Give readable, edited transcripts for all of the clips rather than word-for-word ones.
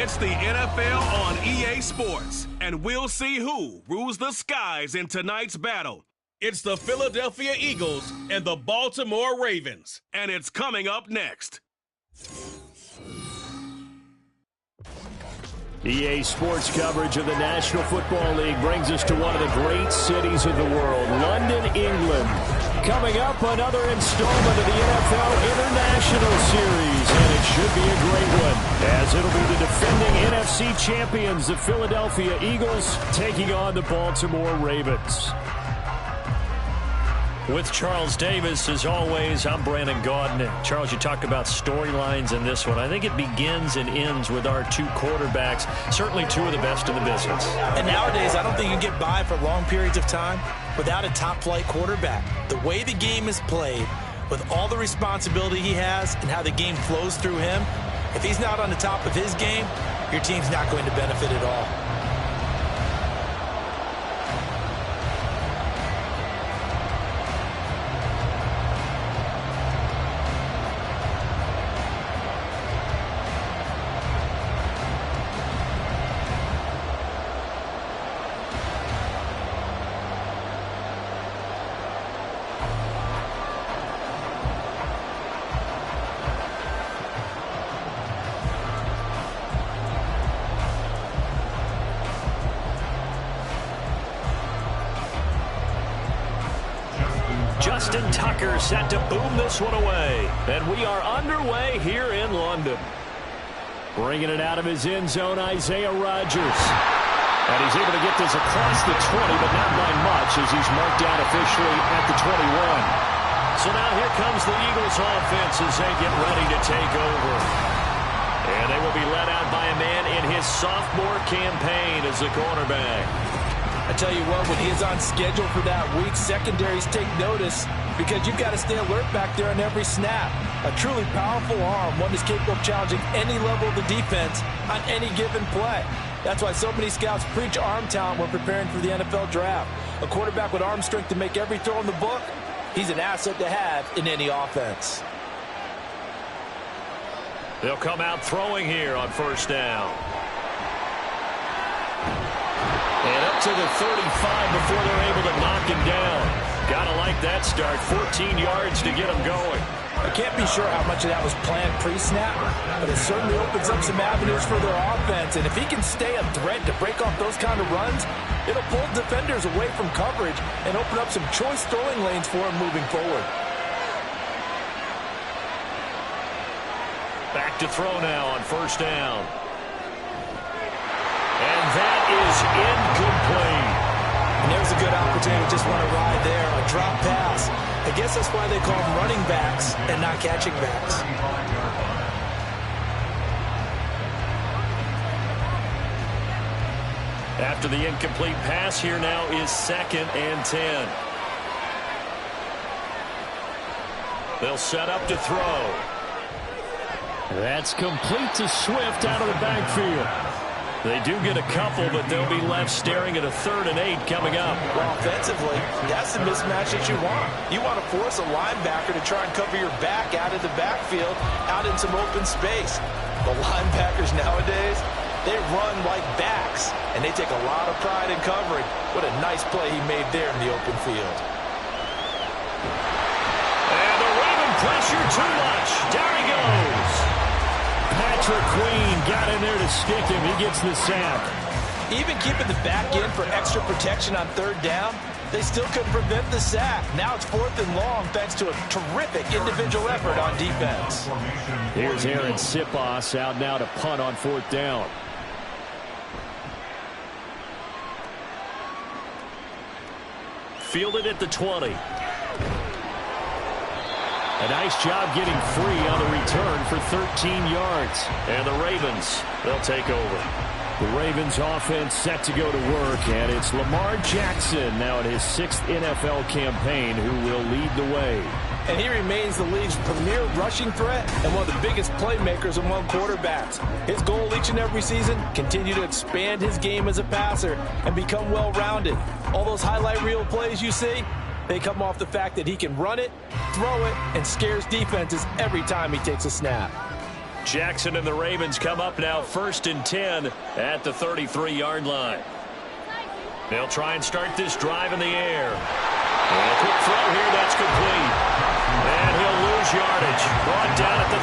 It's the NFL on EA Sports, and we'll see who rules the skies in tonight's battle. It's the Philadelphia Eagles and the Baltimore Ravens, and it's coming up next. EA Sports coverage of the National Football League brings us to one of the great cities of the world, London, England. Coming up, another installment of the NFL International Series, and it should be a great one, as it'll be the defending NFC champions, the Philadelphia Eagles, taking on the Baltimore Ravens. With Charles Davis, as always, I'm Brandon Gaudin. Charles, you talked about storylines in this one. I think it begins and ends with our two quarterbacks, certainly two of the best in the business. And nowadays, I don't think you can get by for long periods of time without a top-flight quarterback. The way the game is played, with all the responsibility he has and how the game flows through him, if he's not on the top of his game, your team's not going to benefit at all. Justin Tucker set to boom this one away. And we are underway here in London. Bringing it out of his end zone, Isaiah Rodgers. And he's able to get this across the 20, but not by much, as he's marked down officially at the 21. So now here comes the Eagles offense as they get ready to take over. And they will be led out by a man in his sophomore campaign as the cornerback. I tell you what, when he is on schedule for that week, secondaries take notice because you've got to stay alert back there on every snap. A truly powerful arm, one that's capable of challenging any level of the defense on any given play. That's why so many scouts preach arm talent when preparing for the NFL draft. A quarterback with arm strength to make every throw in the book, he's an asset to have in any offense. They'll come out throwing here on first down. And up to the 35 before they're able to knock him down. Gotta like that start. 14 yards to get him going. I can't be sure how much of that was planned pre-snap, but it certainly opens up some avenues for their offense. And if he can stay a threat to break off those kind of runs, it'll pull defenders away from coverage and open up some choice throwing lanes for him moving forward. Back to throw now on first down. And that is incomplete. And there's a good opportunity to just want to ride there. A drop pass. I guess that's why they call them running backs and not catching backs. After the incomplete pass, here now is 2nd and 10. They'll set up to throw. That's complete to Swift out of the backfield. They do get a couple, but they'll be left staring at a 3rd and 8 coming up. Well, offensively, that's the mismatch that you want. You want to force a linebacker to try and cover your back out of the backfield, out in some open space. The linebackers nowadays, they run like backs, and they take a lot of pride in covering. What a nice play he made there in the open field. And the Raven pressure too much. Down he goes. Patrick Queen got in there to stick him. He gets the sack. Even keeping the back end for extra protection on 3rd down, they still couldn't prevent the sack. Now it's 4th and long thanks to a terrific individual effort on defense. Here's Aaron Sipos out now to punt on 4th down. Fielded at the 20. A nice job getting free on the return for 13 yards. And the Ravens, they'll take over. The Ravens offense set to go to work, and it's Lamar Jackson now in his 6th NFL campaign who will lead the way. And he remains the league's premier rushing threat and one of the biggest playmakers among quarterbacks. His goal each and every season, continue to expand his game as a passer and become well-rounded. All those highlight reel plays you see, they come off the fact that he can run it, throw it, and scares defenses every time he takes a snap. Jackson and the Ravens come up now 1st and 10 at the 33-yard line. They'll try and start this drive in the air. And a quick throw here, that's complete. And he'll lose yardage. Brought down at the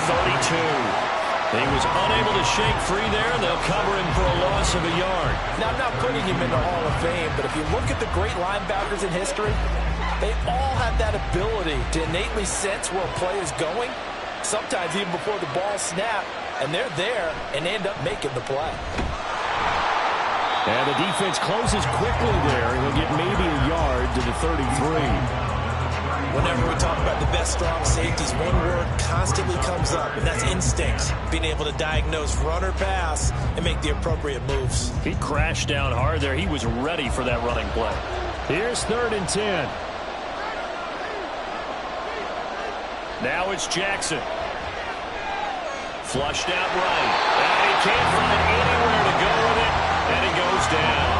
32. He was unable to shake free there, and they'll cover him for a loss of a yard. Now, I'm not putting him in the Hall of Fame, but if you look at the great linebackers in history, they all have that ability to innately sense where a play is going, sometimes even before the ball snaps, and they're there and end up making the play. And the defense closes quickly there. He'll get maybe a yard to the 33. Whenever we talk about the best strong safeties, one word constantly comes up, and that's instincts. Being able to diagnose run or pass and make the appropriate moves. He crashed down hard there. He was ready for that running play. Here's 3rd and 10. Now it's Jackson. Flushed out right. And he can't find anywhere to go with it. And he goes down.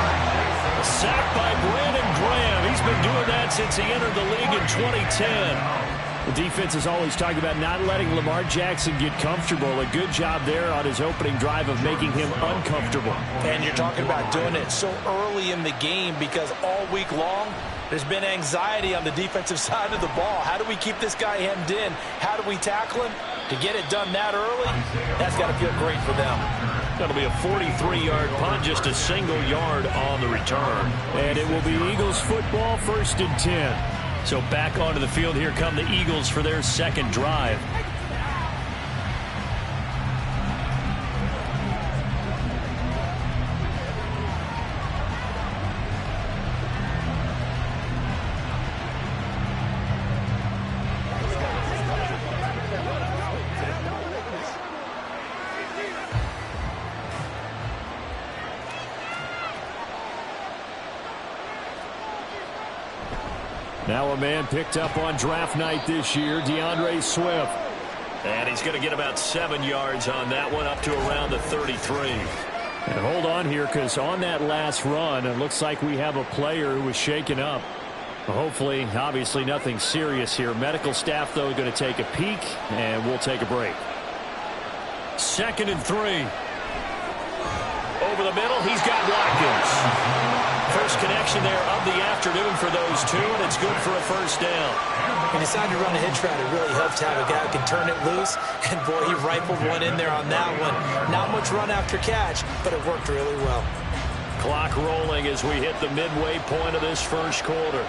A sack by Brandon Graham. He's been doing that since he entered the league in 2010. The defense is always talking about not letting Lamar Jackson get comfortable. A good job there on his opening drive of making him uncomfortable. And you're talking about doing it so early in the game because all week long, there's been anxiety on the defensive side of the ball. How do we keep this guy hemmed in? How do we tackle him? To get it done that early, that's got to feel great for them. That'll be a 43-yard punt, just a single yard on the return. And it will be Eagles football, 1st and 10. So back onto the field, here come the Eagles for their second drive. Now a man picked up on draft night this year, DeAndre Swift. And he's going to get about 7 yards on that one, up to around the 33. And hold on here, because on that last run, it looks like we have a player who was shaken up. Hopefully, obviously, nothing serious here. Medical staff, though, going to take a peek, and we'll take a break. 2nd and 3. Over the middle, he's got Watkins. First connection there of the afternoon for those two, and it's good for a first down. He decided to run a hitch route. It really helps to have a guy who can turn it loose. And, boy, he rifled one in there on that one. Not much run after catch, but it worked really well. Clock rolling as we hit the midway point of this first quarter.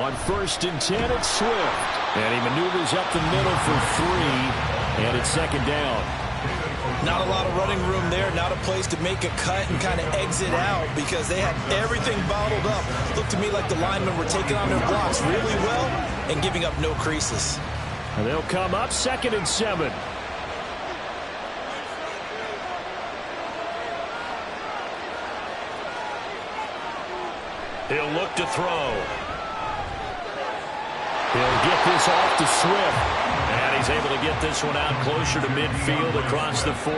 On 1st and 10, it's Swift. And he maneuvers up the middle for 3, and it's 2nd down. Not a lot of running room there, not a place to make a cut and kind of exit out because they had everything bottled up. Looked to me like the linemen were taking on their blocks really well and giving up no creases. And they'll come up 2nd and 7. He'll look to throw. He'll get this off to Swift. And he's able to get this one out closer to midfield across the 45.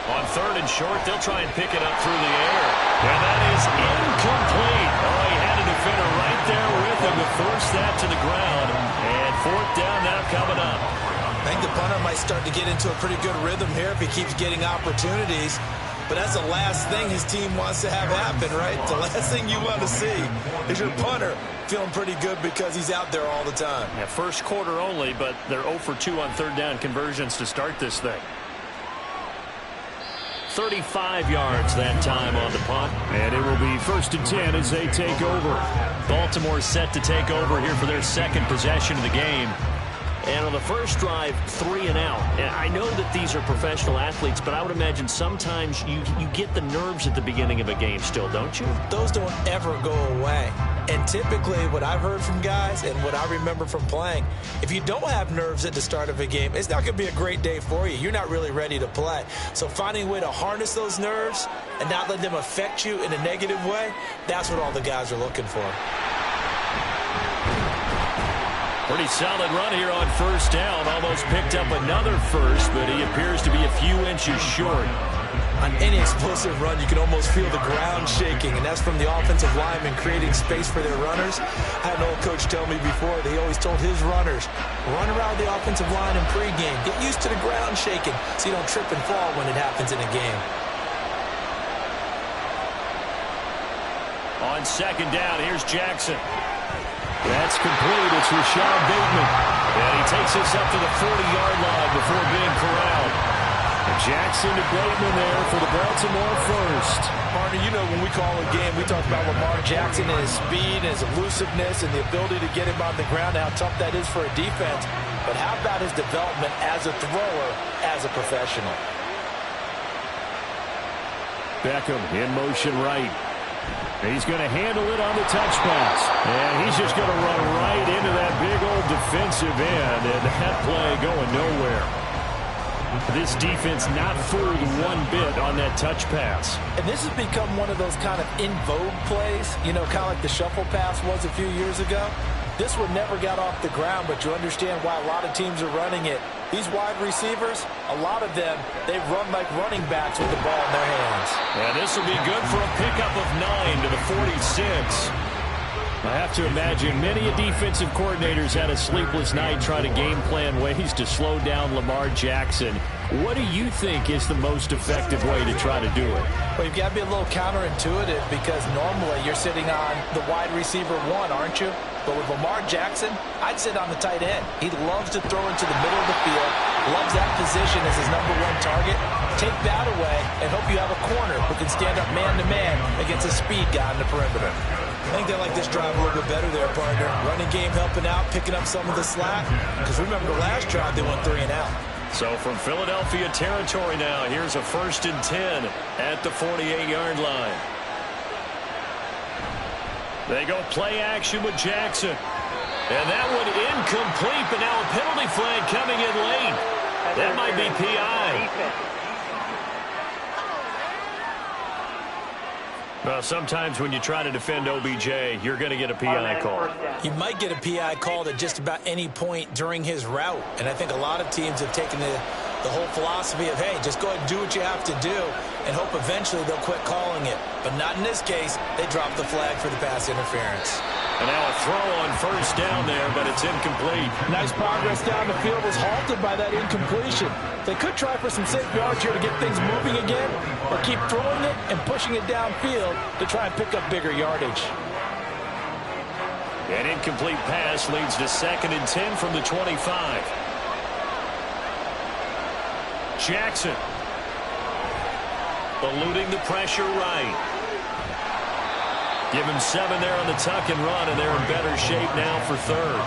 On 3rd and short, they'll try and pick it up through the air. And that is incomplete. Oh, he had a defender right there with him to force that to the ground. And 4th down now coming up. I think the punter might start to get into a pretty good rhythm here if he keeps getting opportunities. But that's the last thing his team wants to have happen, right? The last thing you want to see is your punter feeling pretty good because he's out there all the time. Yeah, first quarter only, but they're 0 for 2 on 3rd down conversions to start this thing. 35 yards that time on the punt. And it will be 1st and 10 as they take over. Baltimore set to take over here for their second possession of the game. And on the first drive, 3 and out. And I know that these are professional athletes, but I would imagine sometimes you get the nerves at the beginning of a game still, don't you? Those don't ever go away. And typically what I've heard from guys and what I remember from playing, if you don't have nerves at the start of a game, it's not going to be a great day for you. You're not really ready to play. So finding a way to harness those nerves and not let them affect you in a negative way, that's what all the guys are looking for. Pretty solid run here on first down. Almost picked up another first, but he appears to be a few inches short. On any explosive run, you can almost feel the ground shaking, and that's from the offensive linemen creating space for their runners. I had an old coach tell me before, they always told his runners, run around the offensive line in pregame. Get used to the ground shaking so you don't trip and fall when it happens in a game. On second down, here's Jackson. That's complete. It's Rashad Bateman. And he takes us up to the 40-yard line before being corralled. Jackson to Bateman there for the Baltimore first. Partner, you know when we call a game, we talk about Lamar Jackson and his speed and his elusiveness and the ability to get him on the ground and how tough that is for a defense. But how about his development as a thrower, as a professional? Beckham in motion right. He's going to handle it on the touch pass. And he's just going to run right into that big old defensive end. And that play going nowhere. This defense not fooled one bit on that touch pass. And this has become one of those kind of in vogue plays, you know, kind of like the shuffle pass was a few years ago. This one never got off the ground, but you understand why a lot of teams are running it. These wide receivers, a lot of them, they run like running backs with the ball in their hands. And this will be good for a pickup of 9 to the 46. I have to imagine many defensive coordinators had a sleepless night trying to game plan ways to slow down Lamar Jackson. What do you think is the most effective way to try to do it? Well, you've got to be a little counterintuitive because normally you're sitting on the wide receiver one, aren't you? But with Lamar Jackson, I'd sit on the tight end. He loves to throw into the middle of the field, loves that position as his #1 target. Take that away and hope you have a corner who can stand up man-to-man against a speed guy on the perimeter. I think they like this drive a little bit better there, partner. Running game helping out, picking up some of the slack. Because remember the last drive, they went 3 and out. So from Philadelphia territory now, here's a 1st and 10 at the 48-yard line. They go play action with Jackson. And that one incomplete, but now a penalty flag coming in late. That might be PI. Well, sometimes when you try to defend OBJ, you're going to get a PI call. You might get a PI called at just about any point during his route. And I think a lot of teams have taken the whole philosophy of, hey, just go ahead and do what you have to do and hope eventually they'll quit calling it. But not in this case. They dropped the flag for the pass interference. And now a throw on 1st down there, but it's incomplete. Nice progress down the field was halted by that incompletion. They could try for some safe yards here to get things moving again, or keep throwing it and pushing it downfield to try and pick up bigger yardage. An incomplete pass leads to 2nd and 10 from the 25. Jackson eluding the pressure right. Give him 7 there on the tuck and run, and they're in better shape now for 3rd.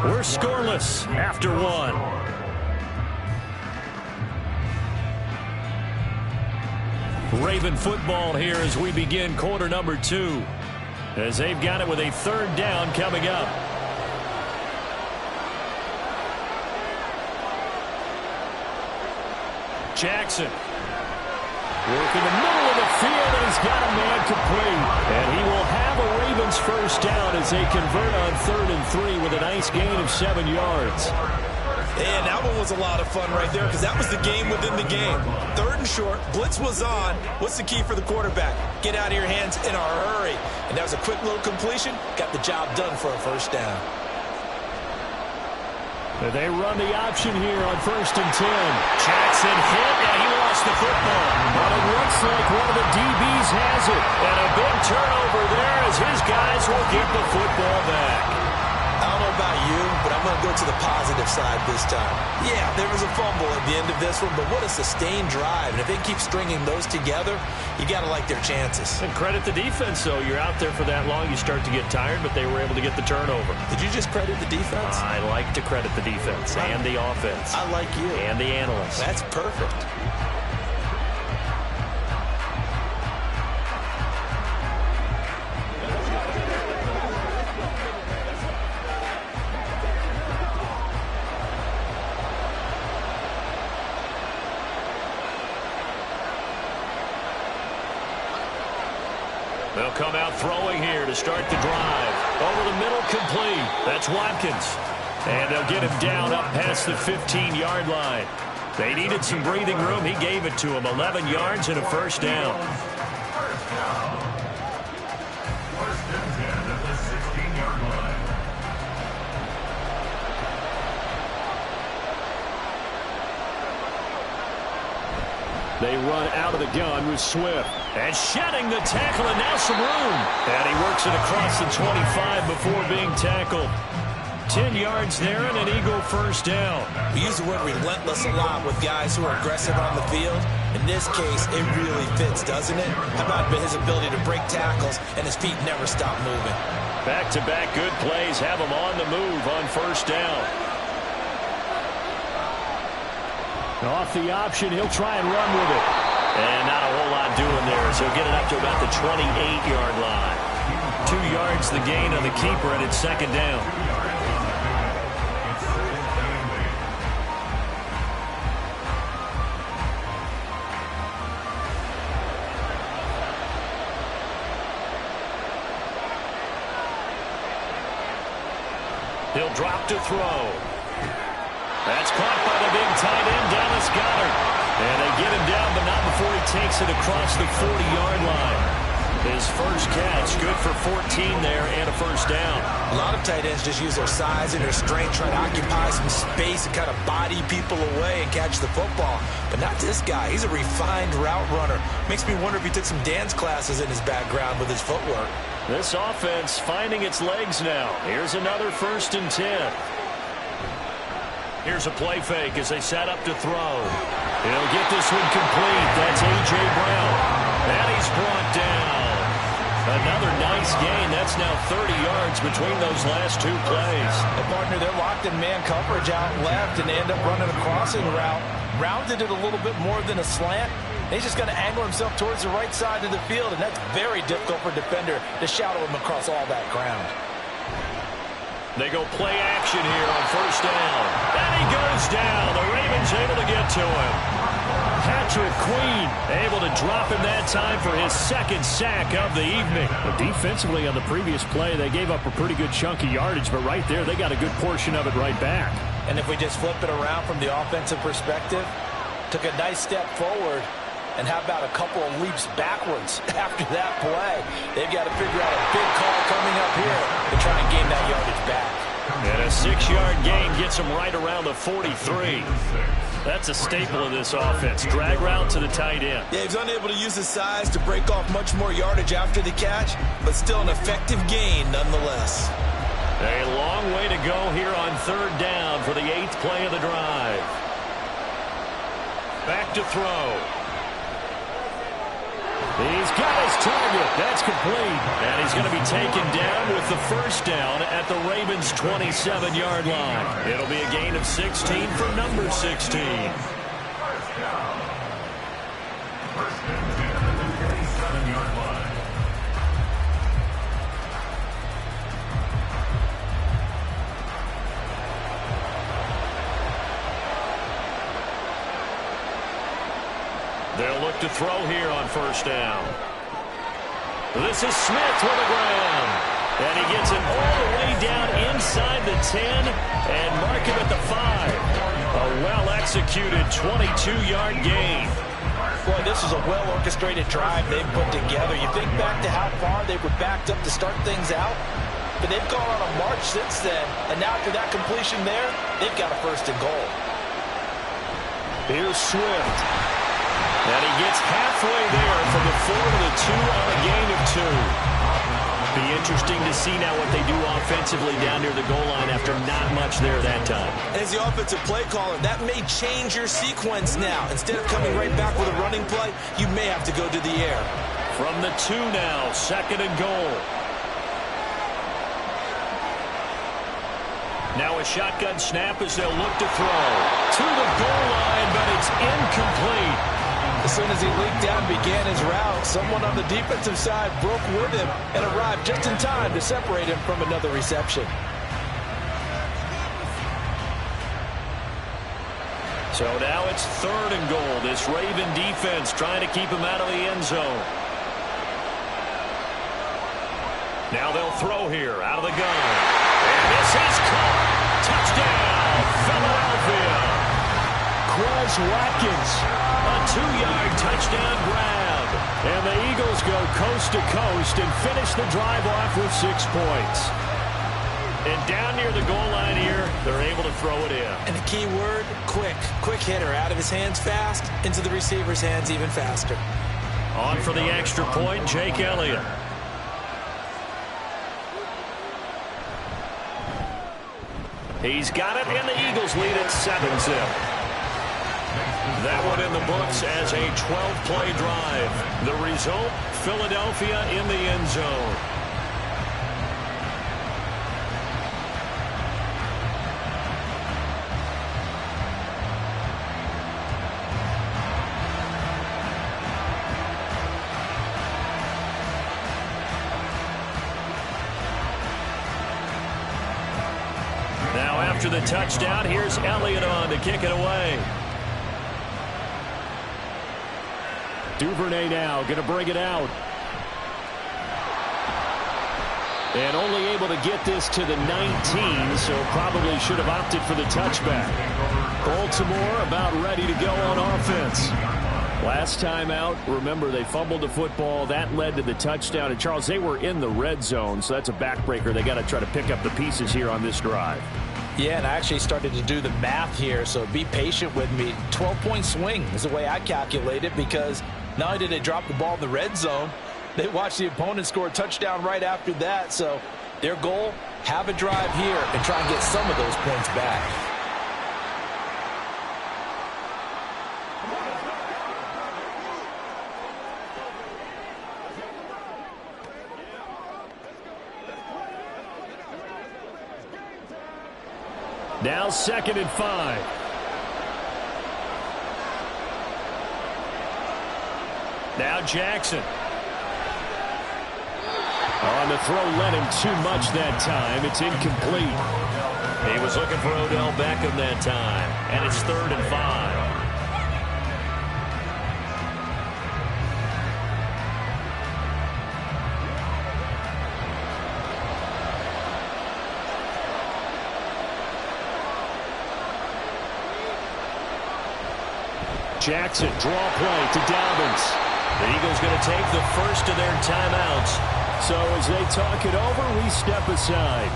We're scoreless after 1. Raven football here as we begin quarter number 2. As they've got it with a 3rd down coming up. Jackson. Working the middle of the field, and he's got a man complete. And he will have a Ravens 1st down as they convert on 3rd and 3 with a nice gain of 7 yards. And that one was a lot of fun right there because that was the game within the game. 3rd and short, blitz was on. What's the key for the quarterback? Get out of your hands in a hurry. And that was a quick little completion. Got the job done for a 1st down. They run the option here on 1st and 10. Jackson hit, and he lost the football. But it looks like one of the DBs has it. And a big turnover there as his guys will get the football back. I don't know about you, but I'm going to go to the positive side this time. Yeah, there was a fumble at the end of this one, but what a sustained drive. And if they keep stringing those together, you got to like their chances. And credit the defense, though. You're out there for that long, you start to get tired, but they were able to get the turnover. Did you just credit the defense? I like to credit the defense and the offense. I like you. And the analysts. That's perfect. They'll come out throwing here to start the drive. Over the middle, complete. That's Watkins. And they'll get him down up past the 15-yard line. They needed some breathing room. He gave it to him. 11 yards and a first down. First and 10 at the 16-yard line. They run out of the gun with Swift. And shedding the tackle, and now some room. And he works it across the 25 before being tackled. 10 yards there and an Eagle first down. We use the word relentless a lot with guys who are aggressive on the field. In this case, it really fits, doesn't it? How about his ability to break tackles and his feet never stop moving? Back-to-back good plays have him on the move on first down. Off the option, he'll try and run with it. And not a whole lot doing there, so he'll get it up to about the 28-yard line. 2 yards the gain on the keeper, and it's second down. He'll drop to throw. That's caught by the big tight end, Dallas Goedert. And they get him down, but not before he takes it across the 40-yard line. His first catch, good for 14 there and a first down. A lot of tight ends just use their size and their strength, trying to occupy some space and kind of body people away and catch the football. But not this guy. He's a refined route runner. Makes me wonder if he took some dance classes in his background with his footwork. This offense finding its legs now. Here's another first and 10. Here's a play fake as they set up to throw. He'll get this one complete. That's A.J. Brown. And he's brought down. Another nice gain. That's now 30 yards between those last two plays. And partner, they're locked in man coverage out left, and they end up running a crossing route. Rounded it a little bit more than a slant. He's just going to angle himself towards the right side of the field, and that's very difficult for a defender to shadow him across all that ground. They go play action here on first down. And he goes down. The Ravens able to get to him. Patrick Queen able to drop him that time for his second sack of the evening. But defensively on the previous play, they gave up a pretty good chunk of yardage, but right there they got a good portion of it right back. And if we just flip it around from the offensive perspective, took a nice step forward, and how about a couple of leaps backwards after that play? They've got to figure out a big call coming up here to try and gain that yardage back. And a 6-yard gain gets him right around the 43. That's a staple of this offense. Drag route to the tight end. Yeah, he's unable to use his size to break off much more yardage after the catch, but still an effective gain nonetheless. A long way to go here on third down for the 8th play of the drive. Back to throw. He's got his target. That's complete. And he's going to be taken down with the first down at the Ravens' 27-yard line. It'll be a gain of 16 for number 16. They'll look to throw here on first down. This is Smith with the ground. And he gets it all the way down inside the 10 and mark him at the 5. A well-executed 22-yard gain. Boy, this is a well-orchestrated drive they've put together. You think back to how far they were backed up to start things out, but they've gone on a march since then. And now after that completion there, they've got a first and goal. Here's Swift. And he gets halfway there from the 4 to the 2 on a gain of 2. Be interesting to see now what they do offensively down near the goal line after not much there that time. As the offensive play caller, that may change your sequence now. Instead of coming right back with a running play, you may have to go to the air. From the 2 now, second and goal. Now a shotgun snap as they'll look to throw. To the goal line, but it's incomplete. As soon as he leaked out and began his route, someone on the defensive side broke with him and arrived just in time to separate him from another reception. So now it's third and goal. This Raven defense trying to keep him out of the end zone. Now they'll throw here out of the gun. And this is caught. Touchdown, Philadelphia. Quez Watkins, a 2-yard touchdown grab. And the Eagles go coast to coast and finish the drive off with 6 points. And down near the goal line here, they're able to throw it in. And the key word, quick. Quick hitter, out of his hands fast, into the receiver's hands even faster. On for the extra point, Jake Elliott. He's got it, and the Eagles lead at 7-zip. That one in the books as a 12-play drive. The result, Philadelphia in the end zone. Now after the touchdown, here's Elliott on to kick it away. Duvernay now going to bring it out. And only able to get this to the 19, so probably should have opted for the touchback. Baltimore about ready to go on offense. Last time out, remember, they fumbled the football. That led to the touchdown. And, Charles, they were in the red zone, so that's a backbreaker. They got to try to pick up the pieces here on this drive. Yeah, and I actually started to do the math here, so be patient with me. 12-point swing is the way I calculate it, because not only did they drop the ball in the red zone, they watched the opponent score a touchdown right after that. So their goal, have a drive here and try and get some of those points back. Now 2nd and 5. Now Jackson. On the throw, led him too much that time. It's incomplete. He was looking for Odell Beckham that time. And it's 3rd and 5. Jackson, draw play to Dobbins. The Eagles going to take the first of their timeouts. So as they talk it over, we step aside.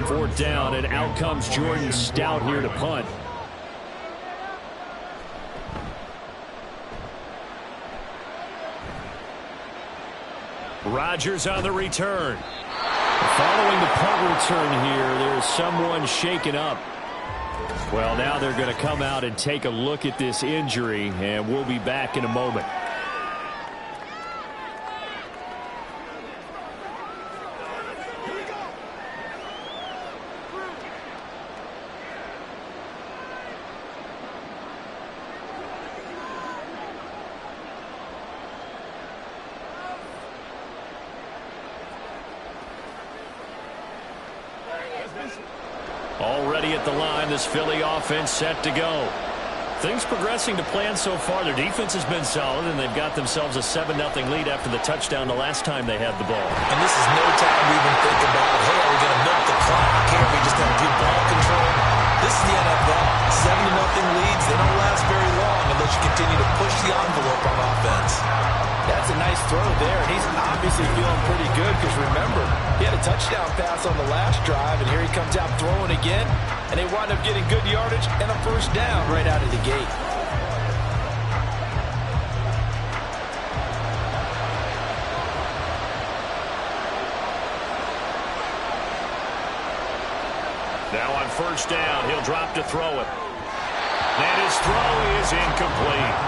Fourth down, and out comes Jordan Stout here to punt. Rodgers on the return. Following the punt return here, there's someone shaken up. Well, now they're going to come out and take a look at this injury, and we'll be back in a moment. Already at the line, this Philly offense set to go. Things progressing to plan so far. Their defense has been solid, and they've got themselves a 7-0 lead after the touchdown the last time they had the ball. And this is no time to even think about, hey, are we going to milk the clock? Can't we just have good ball control? This is the NFL. 7-0 leads, they don't last very long unless you continue to push the envelope on offense. That's a nice throw there, and he's obviously feeling pretty good because, remember, he had a touchdown pass on the last drive, and here he comes out throwing again, and they wind up getting good yardage and a first down right out of the gate. Now on first down, he'll drop to throw it. And his throw is incomplete.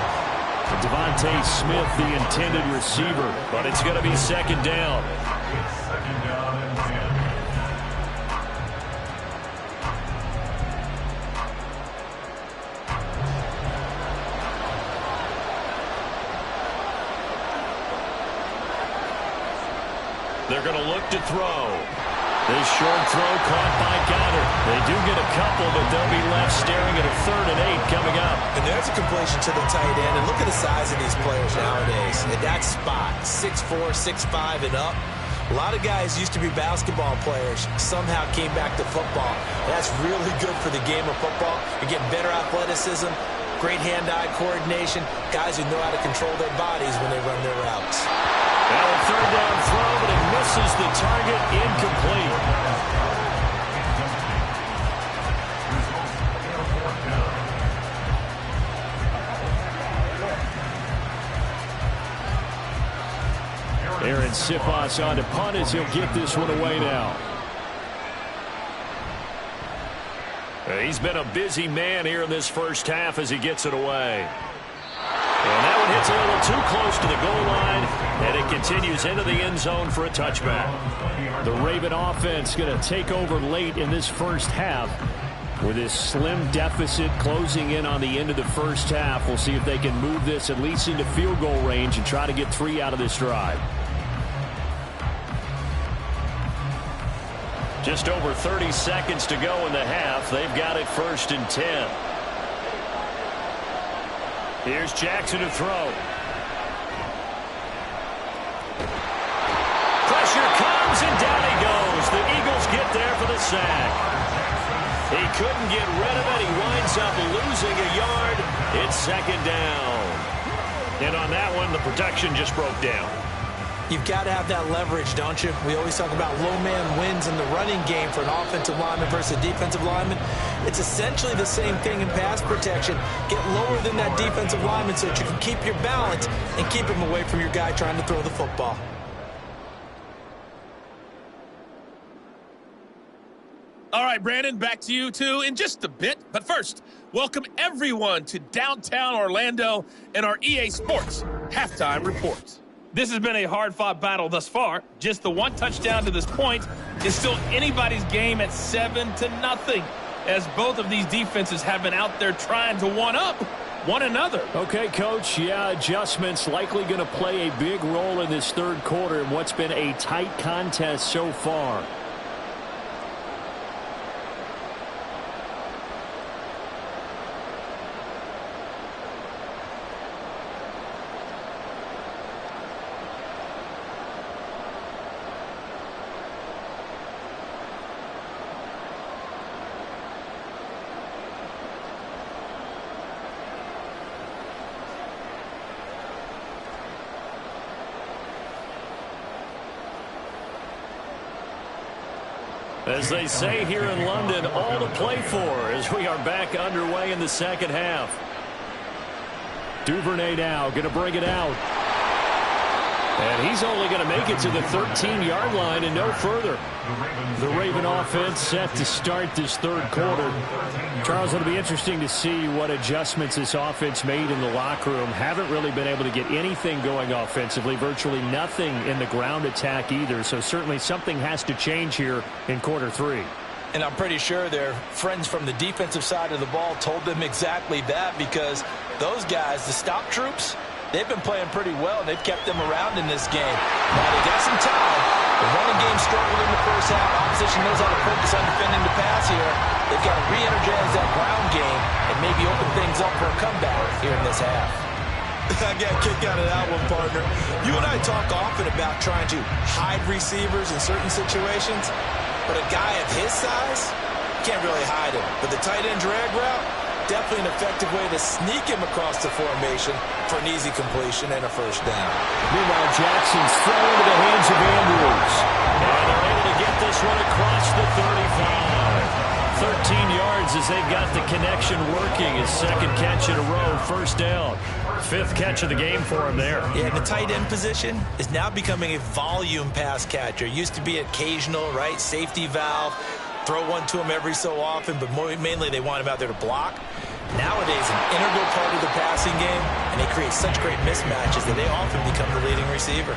Devontae Smith, the intended receiver, but it's going to be 2nd down. It's 2nd down and 10. They're going to look to throw. This short throw caught by Goddard. They do get a couple, but they'll be left staring at a 3rd and 8 coming up. And there's a completion to the tight end. And look at the size of these players nowadays. At that spot, 6'4", 6'5", and up. A lot of guys used to be basketball players, somehow came back to football. That's really good for the game of football. You're getting better athleticism, great hand-eye coordination, guys who know how to control their bodies when they run their routes. Now a 3rd down throw, but it misses the target, incomplete. Aaron Sipos on to punt as he'll get this one away now. He's been a busy man here in this first half as he gets it away. And that one hits a little too close to the goal line, and it continues into the end zone for a touchback. The Raven offense going to take over late in this first half with this slim deficit closing in on the end of the first half. We'll see if they can move this at least into field goal range and try to get 3 out of this drive. Just over 30 seconds to go in the half. They've got it 1st and 10. Here's Jackson to throw. Pressure comes, and down he goes. The Eagles get there for the sack. He couldn't get rid of it. He winds up losing a yard. It's 2nd down. And on that one, the protection just broke down. You've got to have that leverage, don't you? We always talk about low man wins in the running game for an offensive lineman versus a defensive lineman. It's essentially the same thing in pass protection. Get lower than that defensive lineman so that you can keep your balance and keep him away from your guy trying to throw the football. All right, Brandon, back to you two in just a bit. But first, welcome everyone to downtown Orlando and our EA Sports Halftime Report. This has been a hard-fought battle thus far. Just the one touchdown to this point is still anybody's game at 7-0, as both of these defenses have been out there trying to one-up one another. Okay, Coach, yeah, adjustments likely going to play a big role in this 3rd quarter in what's been a tight contest so far. As they say here in London, all to play for as we are back underway in the 2nd half. Duvernay now going to bring it out. And he's only going to make it to the 13-yard line and no further. The Raven offense set to start this 3rd quarter. Charles, it'll be interesting to see what adjustments this offense made in the locker room. Haven't really been able to get anything going offensively, virtually nothing in the ground attack either. So certainly something has to change here in quarter 3. And I'm pretty sure their friends from the defensive side of the ball told them exactly that, because those guys, the stop troops, they've been playing pretty well, and they've kept them around in this game. Now they got some time. The running game struggled in the first half. Opposition knows how to focus on defending the pass here. They've got to re-energize that ground game and maybe open things up for a comeback here in this half. I got a kick out of that one, partner. You and I talk often about trying to hide receivers in certain situations, but a guy of his size can't really hide him. But the tight end drag route, definitely an effective way to sneak him across the formation for an easy completion and a 1st down. Meanwhile, Jackson's thrown into the hands of Andrews. And they're able to get this one across the 35. 13 yards as they've got the connection working. His 2nd catch in a row, 1st down. 5th catch of the game for him there. Yeah, and the tight end position is now becoming a volume pass catcher. Used to be occasional, right? Safety valve. Throw one to him every so often, but mainly they want him out there to block. Nowadays, an integral part of the passing game, and they create such great mismatches that they often become the leading receiver.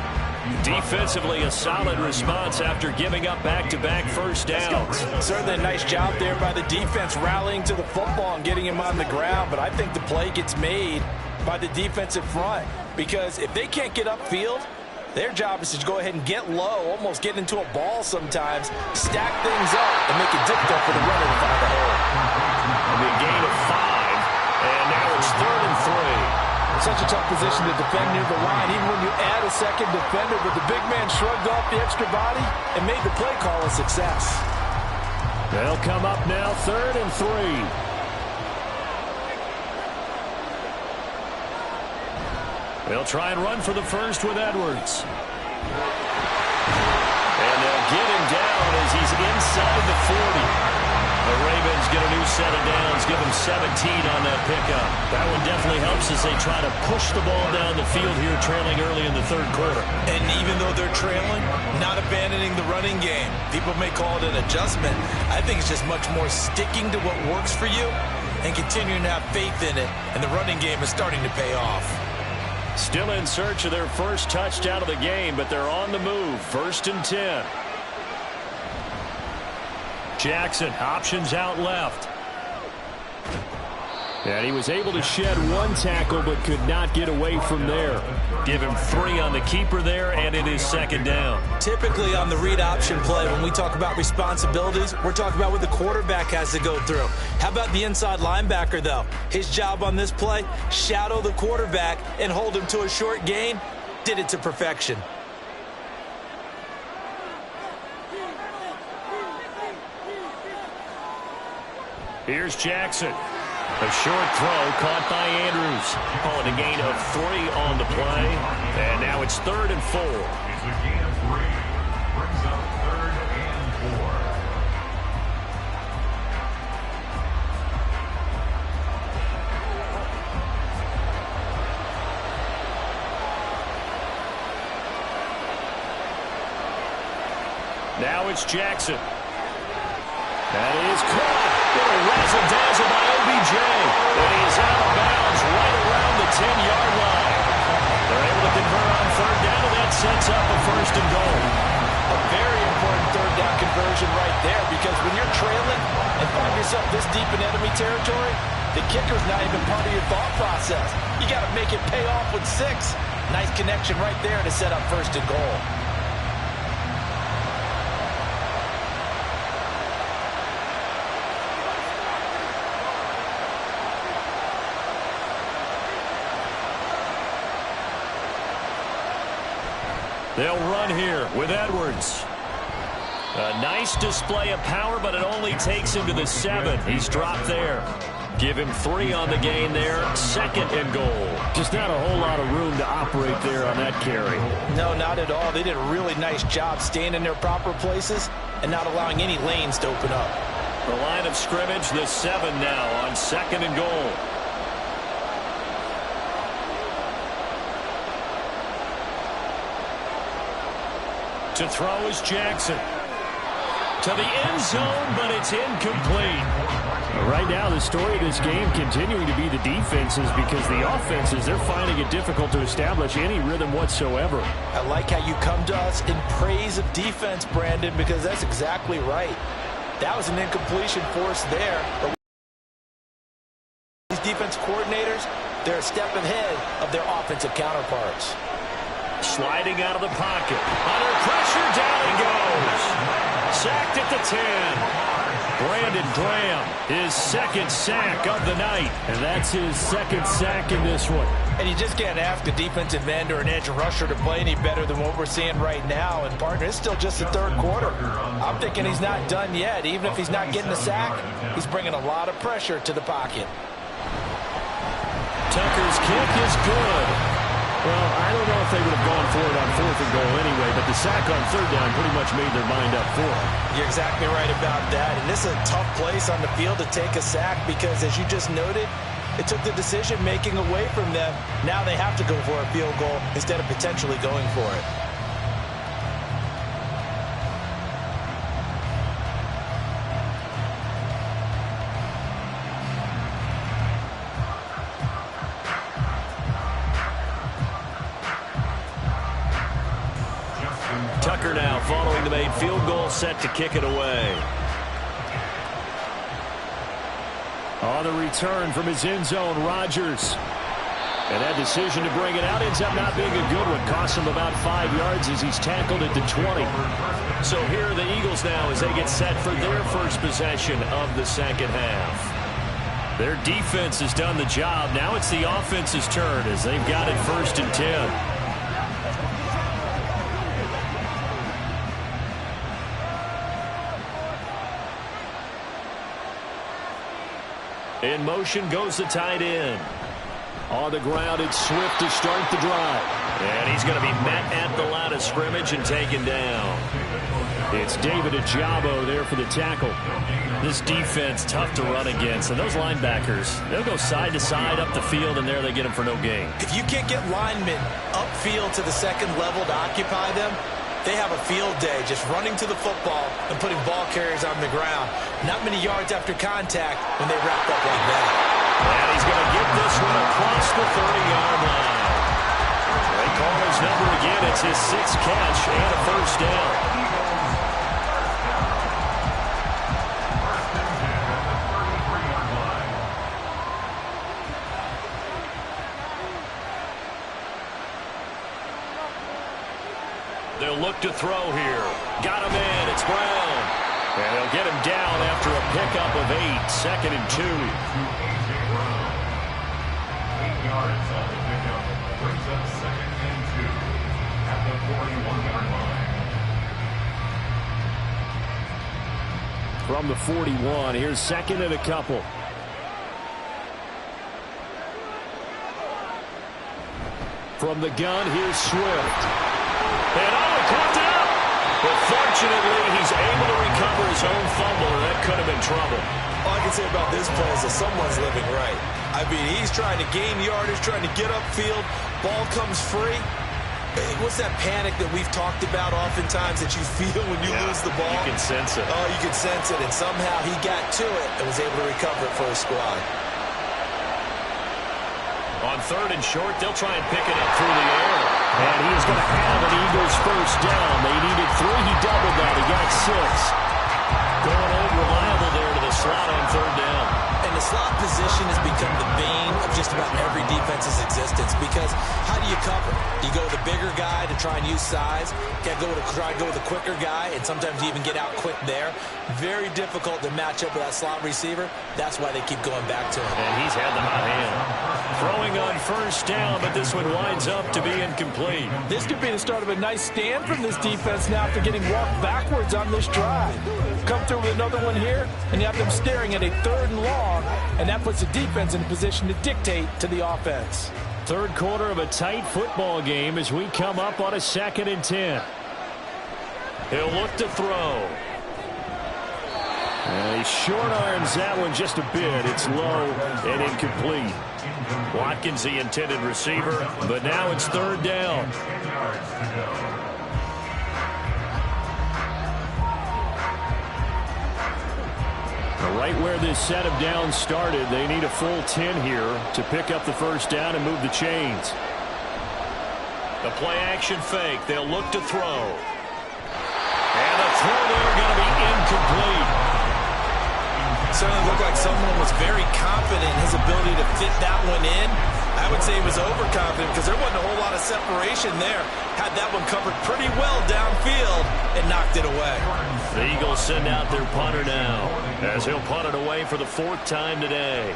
Defensively, a solid response after giving up back-to-back 1st downs. Certainly a nice job there by the defense, rallying to the football and getting him on the ground, but I think the play gets made by the defensive front, because if they can't get upfield, Their job is to go ahead and get low, almost get into a ball sometimes, stack things up, and make it difficult for the runner to find the hole. The gain of 5, and now it's 3rd and 3. Such a tough position to defend near the line, even when you add a second defender, but the big man shrugged off the extra body and made the play call a success. They'll come up now, 3rd and 3. They'll try and run for the first with Edwards. And they'll get him down as he's inside the 40. The Ravens get a new set of downs, give them 17 on that pickup. That one definitely helps as they try to push the ball down the field here, trailing early in the 3rd quarter. And even though they're trailing, not abandoning the running game. People may call it an adjustment. I think it's just much more sticking to what works for you and continuing to have faith in it. And the running game is starting to pay off. Still in search of their first touchdown of the game, but they're on the move. 1st and 10. Jackson, options out left. And he was able to shed 1 tackle, but could not get away from there. Give him 3 on the keeper there, and it is 2nd down. Typically on the read option play, when we talk about responsibilities, we're talking about what the quarterback has to go through. How about the inside linebacker, though? His job on this play, shadow the quarterback and hold him to a short gain. Did it to perfection. Here's Jackson. A short throw caught by Andrews. Calling a gain of 3 on the play. And now it's 3rd and 4. It's a gain of 3. Brings up 3rd and 4. Now it's Jackson. That is caught. Little razzle-dazzle by OBJ. And he is out of bounds right around the 10-yard line. They're able to convert on 3rd down, and that sets up a 1st and goal. A very important 3rd down conversion right there, because when you're trailing and find yourself this deep in enemy territory, the kicker's not even part of your thought process. You got to make it pay off with 6. Nice connection right there to set up 1st and goal. They'll run here with Edwards. A nice display of power, but it only takes him to the 7. He's dropped there. Give him 3 on the gain there. 2nd and goal. Just not a whole lot of room to operate there on that carry. No, not at all. They did a really nice job staying in their proper places and not allowing any lanes to open up. The line of scrimmage, the 7 now on 2nd and goal. To throw is Jackson. To the end zone, but it's incomplete. Right now, the story of this game continuing to be the defenses, because the offenses, they're finding it difficult to establish any rhythm whatsoever. I like how you come to us in praise of defense, Brandon, because that's exactly right. That was an incompletion force there. But these defense coordinators, they're a step ahead of their offensive counterparts. Sliding out of the pocket. Under pressure, down he goes. Sacked at the 10. Brandon Graham, his 2nd sack of the night. And that's his 2nd sack in this one. And you just can't ask a defensive end or an edge rusher to play any better than what we're seeing right now. And, partner, it's still just the 3rd quarter. I'm thinking he's not done yet. Even if he's not getting a sack, he's bringing a lot of pressure to the pocket. Tucker's kick is good. Well, I don't know if they would have gone for it on 4th and goal anyway, but the sack on 3rd down pretty much made their mind up for it. You're exactly right about that. And this is a tough place on the field to take a sack because, as you just noted, it took the decision-making away from them. Now they have to go for a field goal instead of potentially going for it. Tucker now following the made field goal, set to kick it away. On the return from his end zone, Rodgers. And that decision to bring it out ends up not being a good one. Costs him about 5 yards as he's tackled at the 20. So here are the Eagles now as they get set for their first possession of the second half. Their defense has done the job. Now it's the offense's turn as they've got it 1st and 10. In motion goes the tight end. On the ground, it's Swift to start the drive. And he's going to be met at the line of scrimmage and taken down. It's David Ajabo there for the tackle. This defense, tough to run against. And those linebackers, they'll go side to side up the field, and there they get them for no gain. If you can't get linemen upfield to the second level to occupy them, they have a field day just running to the football and putting ball carriers on the ground. Not many yards after contact when they wrap up like that. And he's going to get this one across the 30-yard line. They call his number again. It's his 6th catch and a 1st down. They'll look to throw here. Got him in. It's Brown. And they'll get him down after a pickup of 8. 2nd and 2. 8 yards on the pickup. Brings up 2nd and 2 at the 41-yard line. From the 41, here's 2nd and a couple. From the gun, here's Swift. And he picked it up. But fortunately, he's able to recover his own fumble, and that could have been trouble. All I can say about this play is that someone's living right. I mean, he's trying to gain yardage, trying to get upfield. Ball comes free. What's that panic that we've talked about oftentimes that you feel when you lose the ball? You can sense it. Oh, you can sense it. And somehow he got to it and was able to recover it for his squad. On 3rd and short, they'll try and pick it up through the air. And he is going to have an Eagles 1st down. They needed 3. He doubled that. He got 6. Going old reliable there to the slot on 3rd down. And the slot position has become the bane of just about every defense's existence because how do you cover? You go with the bigger guy to try and use size. You got to try to go with the quicker guy, and sometimes you even get out quick there. Very difficult to match up with that slot receiver. That's why they keep going back to him. And he's had the hot hand. Throwing on 1st down, but this one winds up to be incomplete. This could be the start of a nice stand from this defense now after getting walked backwards on this drive. Come through with another one here, and you have them staring at a 3rd and long, and that puts the defense in a position to dictate to the offense. 3rd quarter of a tight football game as we come up on a 2nd and 10. He'll look to throw. And he short arms that one just a bit. It's low and incomplete. Watkins, the intended receiver, but now it's 3rd down. Right where this set of downs started, they need a full 10 here to pick up the 1st down and move the chains. The play action fake. They'll look to throw. And the throw there going to be incomplete. Certainly looked like someone was very confident in his ability to fit that one in. I would say he was overconfident because there wasn't a whole lot of separation there. Had that one covered pretty well downfield and knocked it away. The Eagles send out their punter now as he'll punt it away for the 4th time today.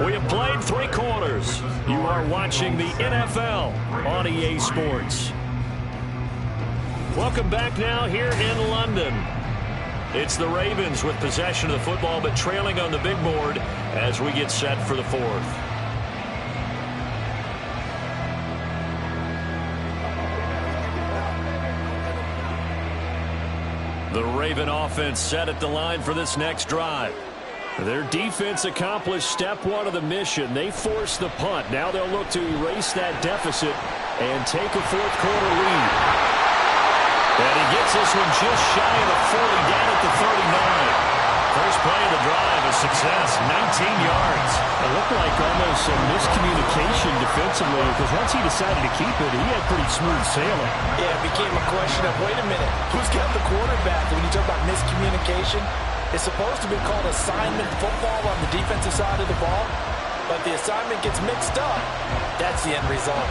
We have played 3 quarters. You are watching the NFL on EA Sports. Welcome back now here in London. It's the Ravens with possession of the football, but trailing on the big board as we get set for the 4th. The Raven offense set at the line for this next drive. Their defense accomplished step 1 of the mission. They forced the punt. Now they'll look to erase that deficit and take a 4th quarter lead. And he gets this one just shy of the 40, down at the 39. First play of the drive, a success, 19 yards. It looked like almost some miscommunication defensively because once he decided to keep it, he had pretty smooth sailing. Yeah, it became a question of, wait a minute, who's got the quarterback? When you talk about miscommunication, it's supposed to be called assignment football on the defensive side of the ball, but the assignment gets mixed up. That's the end result.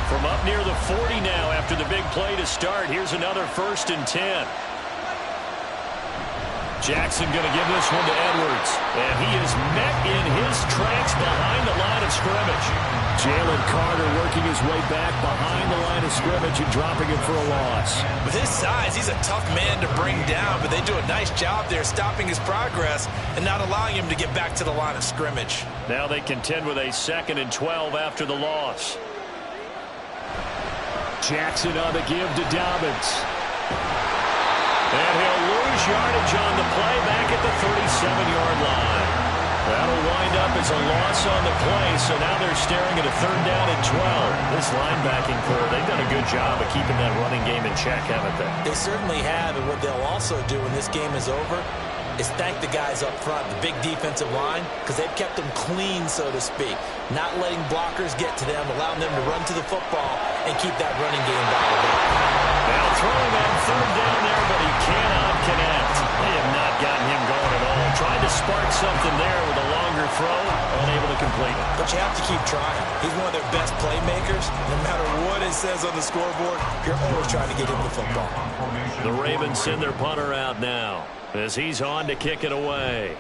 From up near the 40 now after the big play to start, here's another 1st and 10. Jackson going to give this one to Edwards. And he is met in his tracks behind the line of scrimmage. Jalen Carter working his way back behind the line of scrimmage and dropping it for a loss. With his size, he's a tough man to bring down, but they do a nice job there stopping his progress and not allowing him to get back to the line of scrimmage. Now they contend with a 2nd and 12 after the loss. Jackson on the give to Dobbins. And he'll lose yardage on the play back at the 37-yard line. That'll wind up as a loss on the play, so now they're staring at a 3rd down and 12. This linebacking core, they've done a good job of keeping that running game in check, haven't they? They certainly have, and what they'll also do when this game is over is thank the guys up front, the big defensive line, because they've kept them clean, so to speak, not letting blockers get to them, allowing them to run to the football and keep that running game bottled up. Now throwing on 3rd down there, but he cannot connect. They have not gotten him going at all. Tried to spark something there with a longer throw, unable to complete it. But you have to keep trying. He's one of their best playmakers. No matter what it says on the scoreboard, you're always trying to get him the football. The Ravens send their punter out now as he's on to kick it away.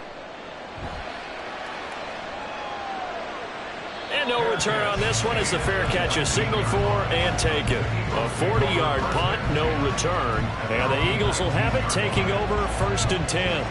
And no return on this one as the fair catch is signaled for and taken. A 40-yard punt, no return. And the Eagles will have it, taking over 1st and 10.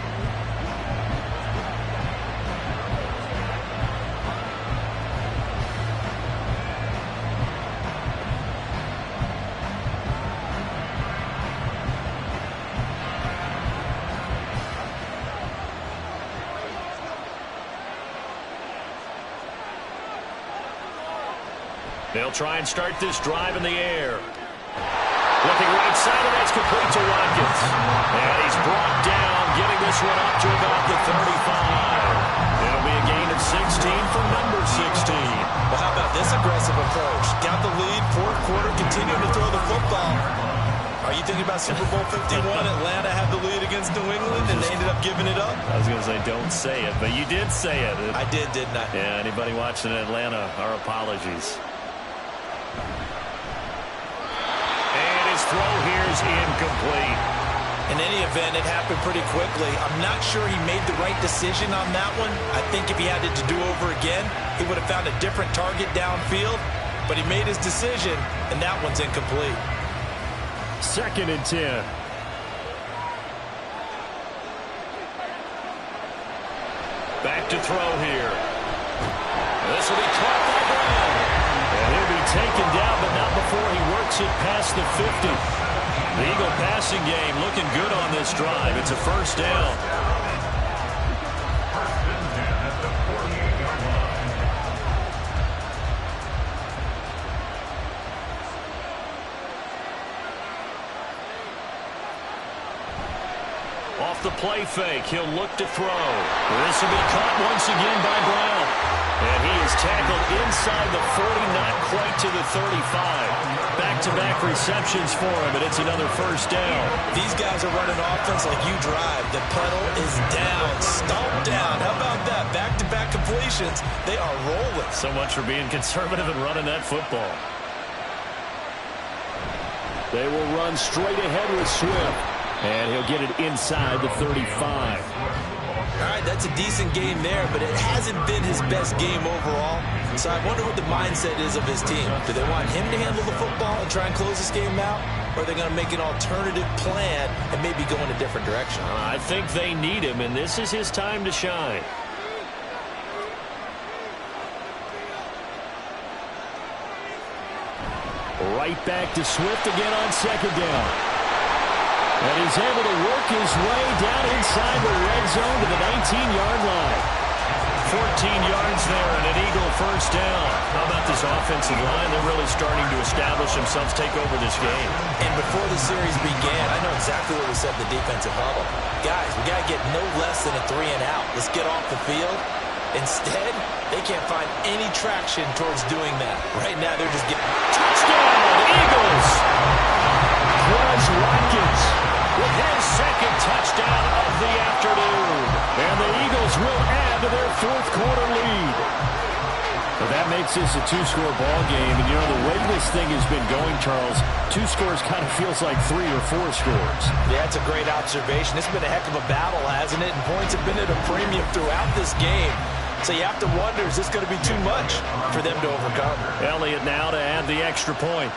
They'll try and start this drive in the air. Looking right side, and that's complete to Watkins. And he's brought down, getting this one up to about the 35. It'll be a gain of 16 for number 16. Well, how about this aggressive approach? Got the lead, 4th quarter, continuing to throw the football. Are you thinking about Super Bowl 51? Atlanta had the lead against New England, and they ended up giving it up? I was going to say, don't say it, but you did say it. I did, didn't I? Yeah, anybody watching in Atlanta, our apologies. Throw here's incomplete. In any event, it happened pretty quickly. I'm not sure he made the right decision on that one. I think if he had it to do over again, he would have found a different target downfield. But he made his decision, and that one's incomplete. 2nd and 10. Back to throw here. This will be caught by Brown. And he'll be taken down, but not before he works it past the 50. The Eagle passing game looking good on this drive. It's a 1st down. Off the play fake, he'll look to throw. This will be caught once again by Brown. And he is tackled inside the 40, not quite to the 35. Back-to-back receptions for him, and it's another 1st down. These guys are running offense like you drive. The pedal is down, stomped down. How about that? Back-to-back completions. They are rolling. So much for being conservative and running that football. They will run straight ahead with Swift. And he'll get it inside the 35. All right, that's a decent game there, but it hasn't been his best game overall. So I wonder what the mindset is of his team. Do they want him to handle the football and try and close this game out? Or are they going to make an alternative plan and maybe go in a different direction? I think they need him, and this is his time to shine. Right back to Swift again on 2nd down. And he's able to work his way down inside the red zone to the 19-yard line. 14 yards there and an Eagle 1st down. How about this offensive line? They're really starting to establish themselves, take over this game. And before the series began, I know exactly what we said in the defensive huddle. Guys, we got to get no less than a 3 and out. Let's get off the field Instead, they can't find any traction towards doing that. Right now, they're just getting... Touchdown, Eagles! Quez Watkins with his second touchdown of the afternoon. And the Eagles will add to their fourth quarter lead. But that makes this a two-score ball game. And, you know, the way this thing has been going, Charles, 2 scores kind of feels like 3 or 4 scores. Yeah, that's a great observation. It's been a heck of a battle, hasn't it? And points have been at a premium throughout this game. So you have to wonder, is this going to be too much for them to overcome? Elliott now to add the extra point.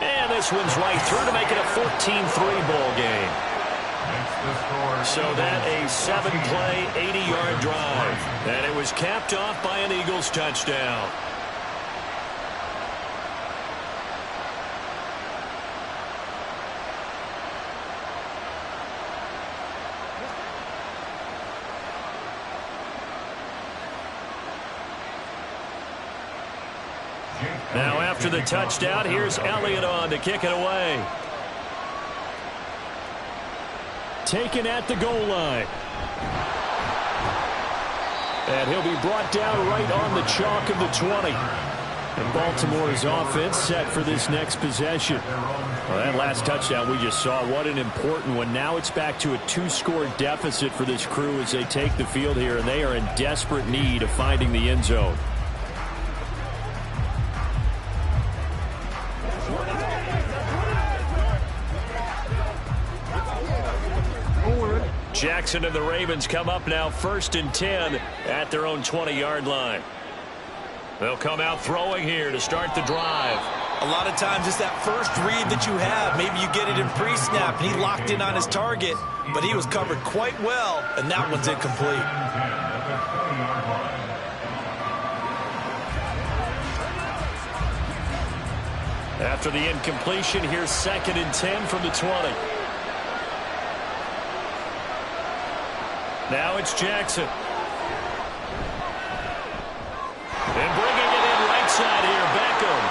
And this one's right through to make it a 14-3 ball game. So that a 7-play, 80-yard drive. And it was capped off by an Eagles touchdown. Now after the touchdown, here's Elliott on to kick it away. Taken at the goal line. And he'll be brought down right on the chalk of the 20. And Baltimore's offense set for this next possession. Well, that last touchdown we just saw, what an important one. Now it's back to a 2-score deficit for this crew as they take the field here, and they are in desperate need of finding the end zone. Jackson and the Ravens come up now 1st and 10 at their own 20-yard line. They'll come out throwing here to start the drive. A lot of times it's that first read that you have. Maybe you get it in pre-snap, and he locked in on his target, but he was covered quite well, and that one's incomplete. After the incompletion, here's 2nd and 10 from the 20. Now it's Jackson. And bringing it in right side here, Beckham.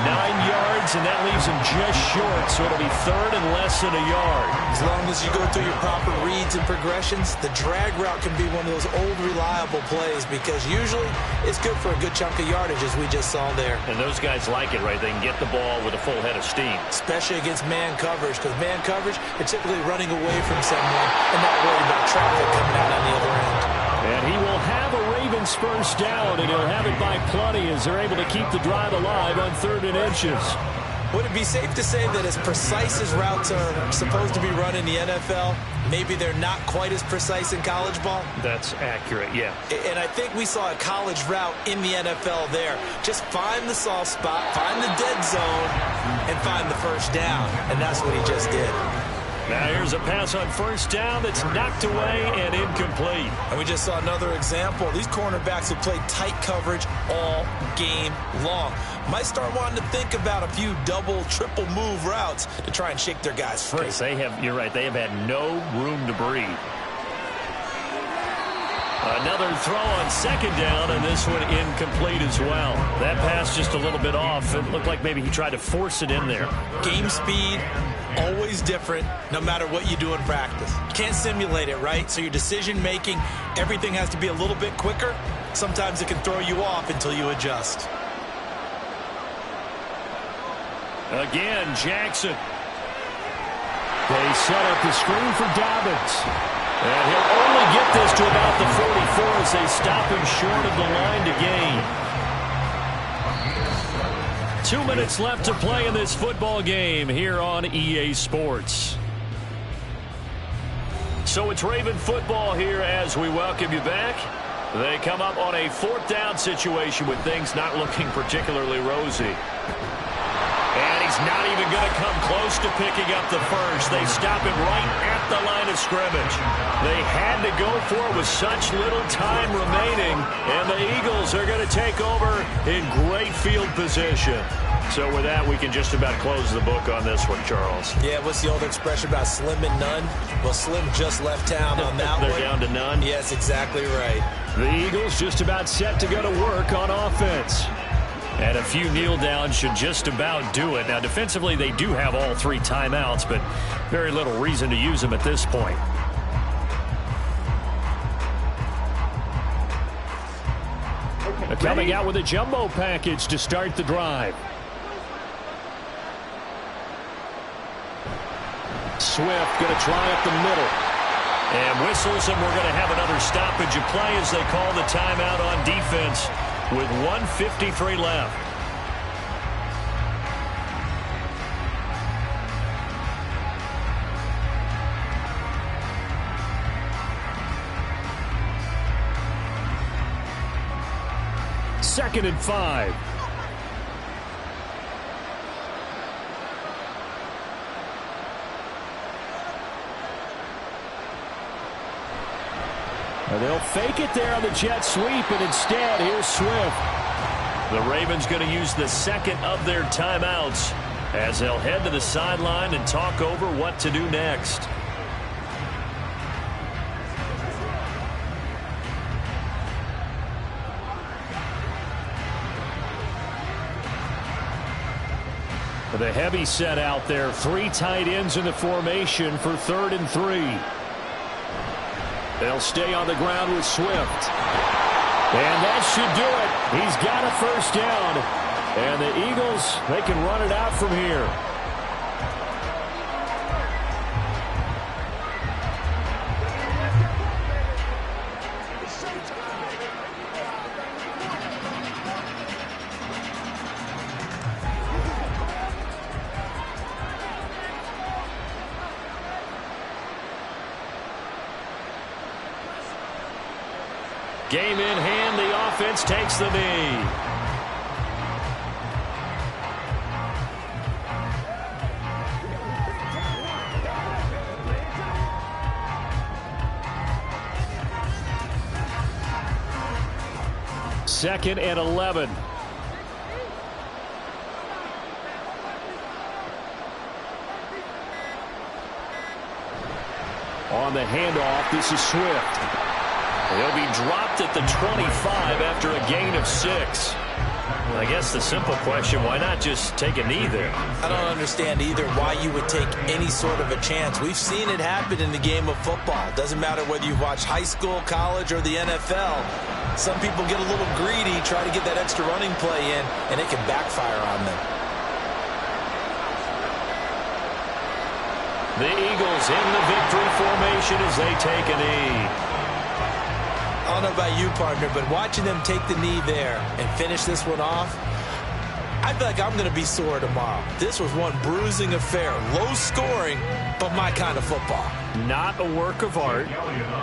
9 yards, and that leaves him just short, so it'll be 3rd and less than a yard. As long as you go through your proper reads and progressions, the drag route can be one of those old reliable plays because usually it's good for a good chunk of yardage, as we just saw there. And those guys like it, right? They can get the ball with a full head of steam. Especially against man coverage, because man coverage, they're typically running away from someone and not worried about traffic coming out on the other end. And he will have a Ravens first down, and he'll have it by plenty as they're able to keep the drive alive on 3rd and inches. Would it be safe to say that as precise as routes are supposed to be run in the NFL, maybe they're not quite as precise in college ball? That's accurate, yeah. And I think we saw a college route in the NFL there. Just find the soft spot, find the dead zone, and find the first down. And that's what he just did. Now here's a pass on 1st down that's knocked away and incomplete. And we just saw another example. These cornerbacks have played tight coverage all game long. Might start wanting to think about a few double, triple move routes to try and shake their guys free. Yes, you're right, they have had no room to breathe. Another throw on 2nd down, and this one incomplete as well. That pass just a little bit off. It looked like maybe he tried to force it in there. Game speed, always different, no matter what you do in practice. You can't simulate it, right? So your decision-making, everything has to be a little bit quicker. Sometimes it can throw you off until you adjust. Again, Jackson. They set up the screen for Dobbins. And he'll only get this to about the 44 as they stop him short of the line to gain. 2 minutes left to play in this football game here on EA Sports. So it's Raven football here as we welcome you back. They come up on a 4th down situation with things not looking particularly rosy. And he's not even going to come close to picking up the first. They stop him right at the line of scrimmage. They had to go for it with such little time remaining, and the Eagles are going to take over in great field position. So with that, we can just about close the book on this one, Charles. Yeah, what's the old expression about slim and none? Well, Slim just left town on that one. They're down to none? Yes, exactly right. The Eagles just about set to go to work on offense. And a few kneel downs should just about do it. Now, defensively, they do have all 3 timeouts, but very little reason to use them at this point. coming out with a jumbo package to start the drive. Swift going to try up the middle. And whistles, and we're going to have another stoppage of play as they call the timeout on defense with 1:53 left. Second and 5. They'll fake it there on the jet sweep, and instead, here's Swift. The Ravens going to use the second of their timeouts as they'll head to the sideline and talk over what to do next. The heavy set out there. 3 tight ends in the formation for 3rd and 3. They'll stay on the ground with Swift. And that should do it. He's got a first down. And the Eagles, they can run it out from here. Game in hand, the offense takes the knee. Second and 11. On the handoff, this is Swift. He'll be dropped at the 25 after a gain of 6. I guess the simple question, why not just take a knee there? I don't understand either why you would take any sort of a chance. We've seen it happen in the game of football. Doesn't matter whether you've watched high school, college, or the NFL. Some people get a little greedy, try to get that extra running play in, and it can backfire on them. The Eagles in the victory formation as they take a knee. I don't know about you, partner, but watching them take the knee there and finish this one off, I feel like I'm going to be sore tomorrow. This was one bruising affair. Low scoring, but my kind of football. Not a work of art,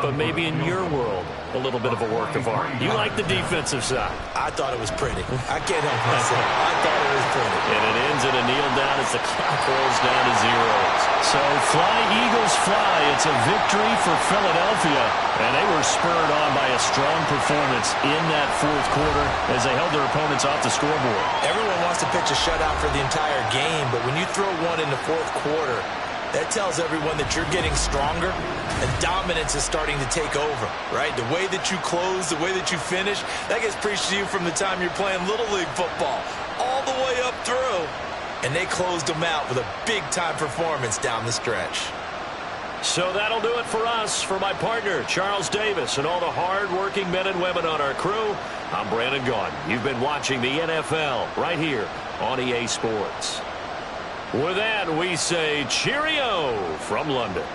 but maybe in your world, a little bit of a work of art. You like the defensive side. I thought it was pretty. I can't help myself. I thought it was pretty. And it ends in a kneel down as the clock rolls down to 0. So fly, Eagles, fly. It's a victory for Philadelphia. And they were spurred on by a strong performance in that fourth quarter as they held their opponents off the scoreboard. Everyone wants to pitch a shutout for the entire game, but when you throw one in the fourth quarter, that tells everyone that you're getting stronger and dominance is starting to take over, right? The way that you close, the way that you finish, that gets preached to you from the time you're playing Little League football all the way up through. And they closed them out with a big-time performance down the stretch. So that'll do it for us. For my partner, Charles Davis, and all the hard-working men and women on our crew, I'm Brandon Gaudin. You've been watching the NFL right here on EA Sports. With that, we say cheerio from London.